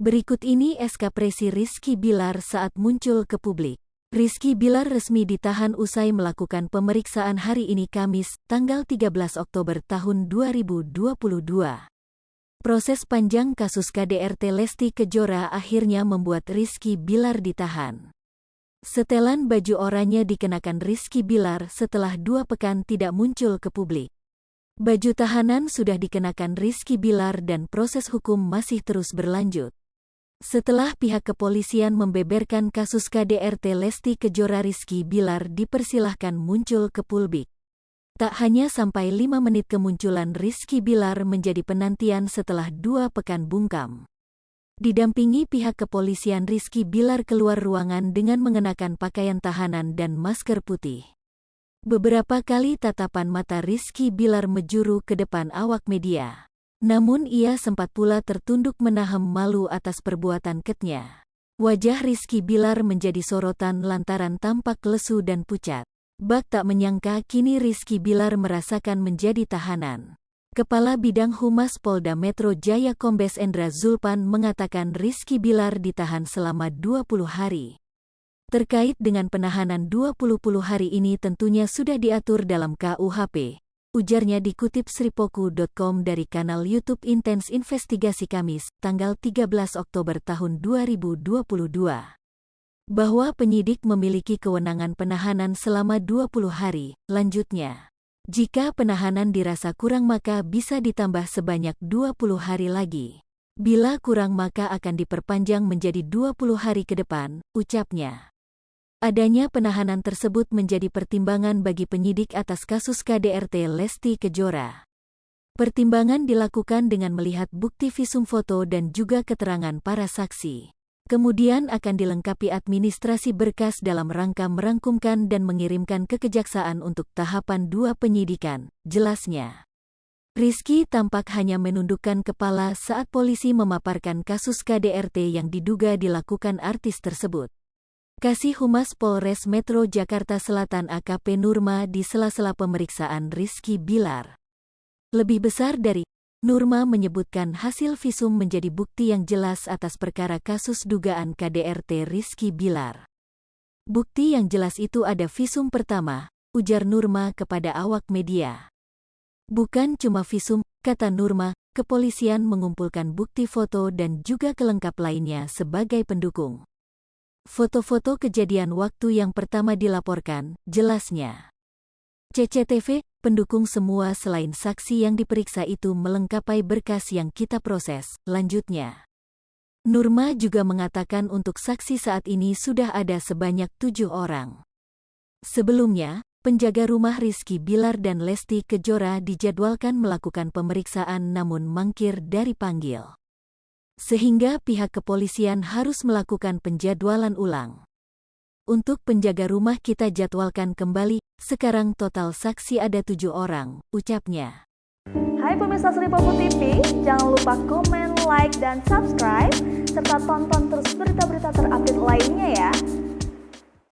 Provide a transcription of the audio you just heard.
Berikut ini eskapresi Rizky Bilar saat muncul ke publik. Rizky Bilar resmi ditahan usai melakukan pemeriksaan hari ini Kamis, tanggal 13 Oktober tahun 2022. Proses panjang kasus KDRT Lesti Kejora akhirnya membuat Rizky Bilar ditahan. Setelan baju oranye dikenakan Rizky Bilar setelah 2 pekan tidak muncul ke publik. Baju tahanan sudah dikenakan Rizky Bilar dan proses hukum masih terus berlanjut. Setelah pihak kepolisian membeberkan kasus KDRT Lesti Kejora, Rizky Bilar dipersilahkan muncul ke publik. Tak hanya sampai 5 menit kemunculan Rizky Bilar menjadi penantian setelah 2 pekan bungkam. Didampingi pihak kepolisian, Rizky Bilar keluar ruangan dengan mengenakan pakaian tahanan dan masker putih. Beberapa kali tatapan mata Rizky Bilar menjuru ke depan awak media. Namun ia sempat pula tertunduk menahan malu atas perbuatan ketnya. Wajah Rizky Bilar menjadi sorotan lantaran tampak lesu dan pucat. Bak tak menyangka kini Rizky Bilar merasakan menjadi tahanan. Kepala Bidang Humas Polda Metro Jaya Kombes Endra Zulpan mengatakan Rizky Bilar ditahan selama 20 hari. Terkait dengan penahanan 20 hari ini tentunya sudah diatur dalam KUHP. Ujarnya dikutip sripoku.com dari kanal YouTube Intens Investigasi Kamis, tanggal 13 Oktober tahun 2022. Bahwa penyidik memiliki kewenangan penahanan selama 20 hari, lanjutnya. Jika penahanan dirasa kurang maka bisa ditambah sebanyak 20 hari lagi. Bila kurang maka akan diperpanjang menjadi 20 hari ke depan, ucapnya. Adanya penahanan tersebut menjadi pertimbangan bagi penyidik atas kasus KDRT Lesti Kejora. Pertimbangan dilakukan dengan melihat bukti visum foto dan juga keterangan para saksi. Kemudian akan dilengkapi administrasi berkas dalam rangka merangkumkan dan mengirimkan ke kejaksaan untuk tahapan 2 penyidikan, jelasnya. Rizky tampak hanya menundukkan kepala saat polisi memaparkan kasus KDRT yang diduga dilakukan artis tersebut. Kasih Humas Polres Metro Jakarta Selatan AKP Nurma di sela-sela pemeriksaan Rizky Bilar. Lebih besar dari Nurma menyebutkan hasil visum menjadi bukti yang jelas atas perkara kasus dugaan KDRT Rizky Bilar. Bukti yang jelas itu ada visum pertama, ujar Nurma kepada awak media. Bukan cuma visum, kata Nurma, kepolisian mengumpulkan bukti foto dan juga kelengkap lainnya sebagai pendukung. Foto-foto kejadian waktu yang pertama dilaporkan, jelasnya. CCTV, pendukung semua selain saksi yang diperiksa itu melengkapi berkas yang kita proses, lanjutnya. Nurma juga mengatakan untuk saksi saat ini sudah ada sebanyak 7 orang. Sebelumnya, penjaga rumah Rizky Bilar dan Lesti Kejora dijadwalkan melakukan pemeriksaan namun mangkir dari panggil. Sehingga pihak kepolisian harus melakukan penjadwalan ulang. Untuk penjaga rumah kita jadwalkan kembali, sekarang total saksi ada 7 orang, ucapnya. Hai pemirsa Sripoku TV, jangan lupa komen, like, dan subscribe, serta tonton terus berita-berita terupdate lainnya ya.